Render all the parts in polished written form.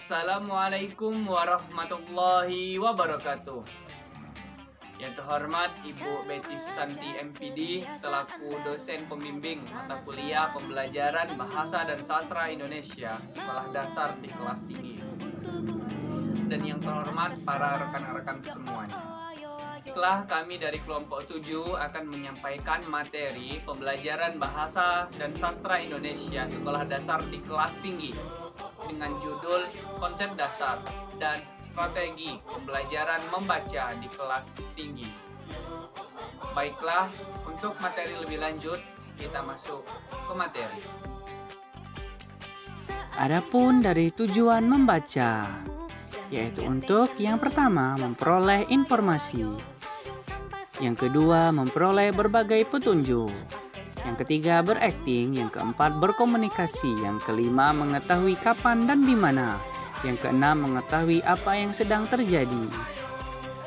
Assalamualaikum warahmatullahi wabarakatuh. Yang terhormat Ibu Betty Susanti MPD selaku dosen pembimbing mata kuliah pembelajaran Bahasa dan Sastra Indonesia Sekolah Dasar di kelas tinggi. Dan yang terhormat para rekan-rekan semuanya. Baiklah, kami dari kelompok 7 akan menyampaikan materi pembelajaran Bahasa dan Sastra Indonesia Sekolah Dasar di kelas tinggi dengan judul Konsep Dasar dan Strategi Pembelajaran Membaca di Kelas Tinggi. Baiklah, untuk materi lebih lanjut, kita masuk ke materi. Adapun dari tujuan membaca, yaitu untuk yang pertama memperoleh informasi, yang kedua memperoleh berbagai petunjuk, yang ketiga berakting, yang keempat berkomunikasi, yang kelima mengetahui kapan dan di mana, yang keenam mengetahui apa yang sedang terjadi,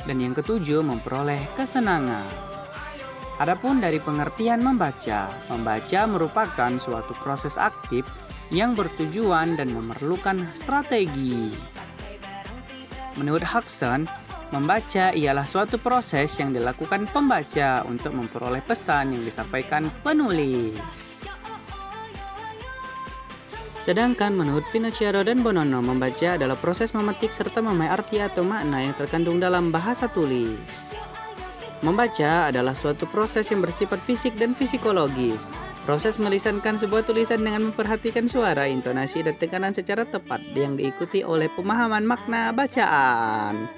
dan yang ketujuh memperoleh kesenangan. Adapun dari pengertian membaca merupakan suatu proses aktif yang bertujuan dan memerlukan strategi. Menurut Huxon, membaca ialah suatu proses yang dilakukan pembaca untuk memperoleh pesan yang disampaikan penulis. Sedangkan menurut Pinocchio dan Bonono, membaca adalah proses memetik serta memahami arti atau makna yang terkandung dalam bahasa tulis. Membaca adalah suatu proses yang bersifat fisik dan psikologis. Proses melisankan sebuah tulisan dengan memperhatikan suara, intonasi, dan tekanan secara tepat yang diikuti oleh pemahaman makna bacaan.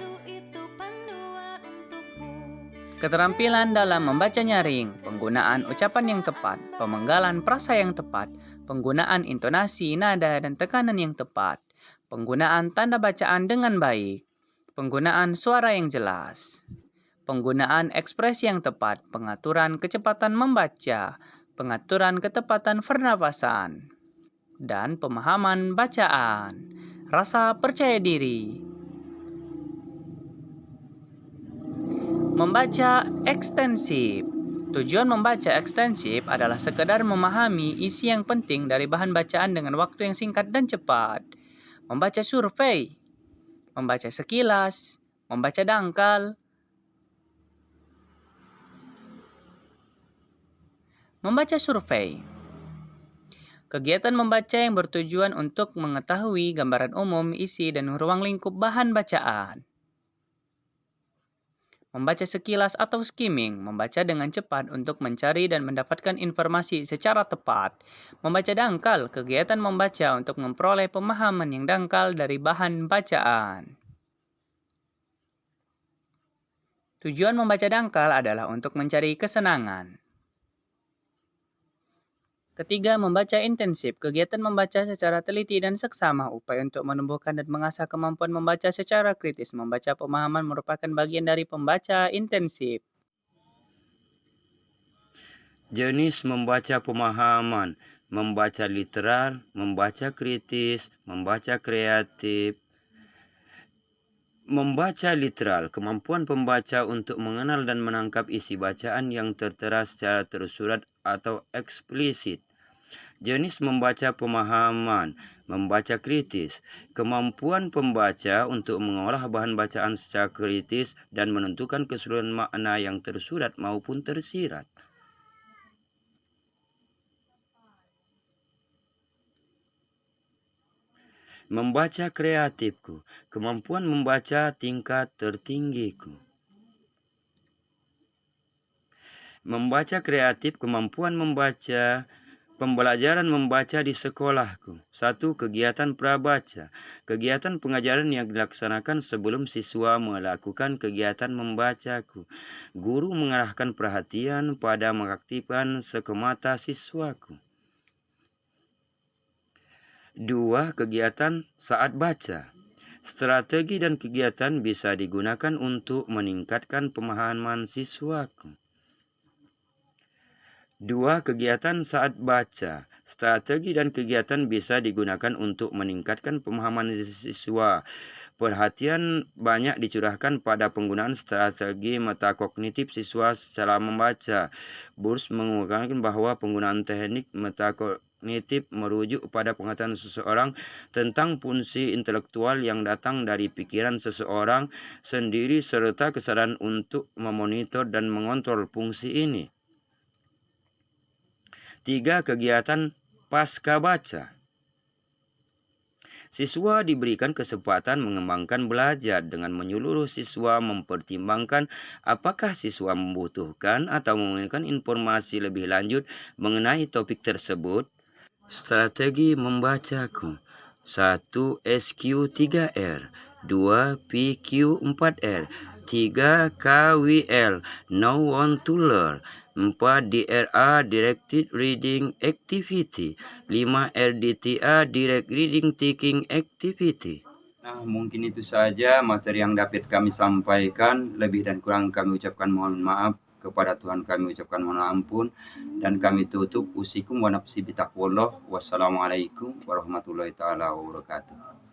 Keterampilan dalam membaca nyaring, penggunaan ucapan yang tepat, pemenggalan frasa yang tepat, penggunaan intonasi, nada, dan tekanan yang tepat, penggunaan tanda bacaan dengan baik, penggunaan suara yang jelas, penggunaan ekspresi yang tepat, pengaturan kecepatan membaca, pengaturan ketepatan pernapasan, dan pemahaman bacaan, rasa percaya diri. Membaca ekstensif. Tujuan membaca ekstensif adalah sekedar memahami isi yang penting dari bahan bacaan dengan waktu yang singkat dan cepat. Membaca survei, membaca sekilas, membaca dangkal. Membaca survei. Kegiatan membaca yang bertujuan untuk mengetahui gambaran umum, isi, dan ruang lingkup bahan bacaan. Membaca sekilas atau skimming, membaca dengan cepat untuk mencari dan mendapatkan informasi secara tepat. Membaca dangkal, kegiatan membaca untuk memperoleh pemahaman yang dangkal dari bahan bacaan. Tujuan membaca dangkal adalah untuk mencari kesenangan. Ketiga, membaca intensif, kegiatan membaca secara teliti dan seksama, upaya untuk menumbuhkan dan mengasah kemampuan membaca secara kritis. Membaca pemahaman merupakan bagian dari pembaca intensif. Jenis membaca pemahaman, membaca literal, membaca kritis, membaca kreatif. Membaca literal, kemampuan pembaca untuk mengenal dan menangkap isi bacaan yang tertera secara tersurat atau eksplisit. Jenis membaca pemahaman, membaca kritis, kemampuan pembaca untuk mengolah bahan bacaan secara kritis dan menentukan keseluruhan makna yang tersurat maupun tersirat. Membaca kreatifku, kemampuan membaca tingkat tertinggiku. Membaca kreatif, kemampuan membaca, pembelajaran membaca di sekolahku. 1. Kegiatan prabaca. Kegiatan pengajaran yang dilaksanakan sebelum siswa melakukan kegiatan membacaku. Guru mengarahkan perhatian pada mengaktifkan sekemata siswaku. 2. Kegiatan saat baca. Strategi dan kegiatan bisa digunakan untuk meningkatkan pemahaman siswaku. 2. Kegiatan saat baca. Strategi dan kegiatan bisa digunakan untuk meningkatkan pemahaman siswa. Perhatian banyak dicurahkan pada penggunaan strategi metakognitif siswa secara membaca. Burs mengungkapkan bahwa penggunaan teknik kognitif merujuk pada pengetahuan seseorang tentang fungsi intelektual yang datang dari pikiran seseorang sendiri serta kesadaran untuk memonitor dan mengontrol fungsi ini. 3. Kegiatan pasca baca. Siswa diberikan kesempatan mengembangkan belajar dengan menyeluruh siswa mempertimbangkan apakah siswa membutuhkan atau menginginkan informasi lebih lanjut mengenai topik tersebut. Strategi membacaku. 1. SQ 3R, 2. PQ 4R, 3. KWL Know Want to Learn, 4. DRA Directed Reading Activity, 5. RDTA Direct Reading Taking Activity. Nah, mungkin itu saja materi yang dapat kami sampaikan. Lebih dan kurang kami ucapkan mohon maaf. Kepada Tuhan kami ucapkan mohon ampun. Dan kami tutup. Usikum wa nafsi bitaqwallah. Wassalamualaikum warahmatullahi ta'ala wabarakatuh.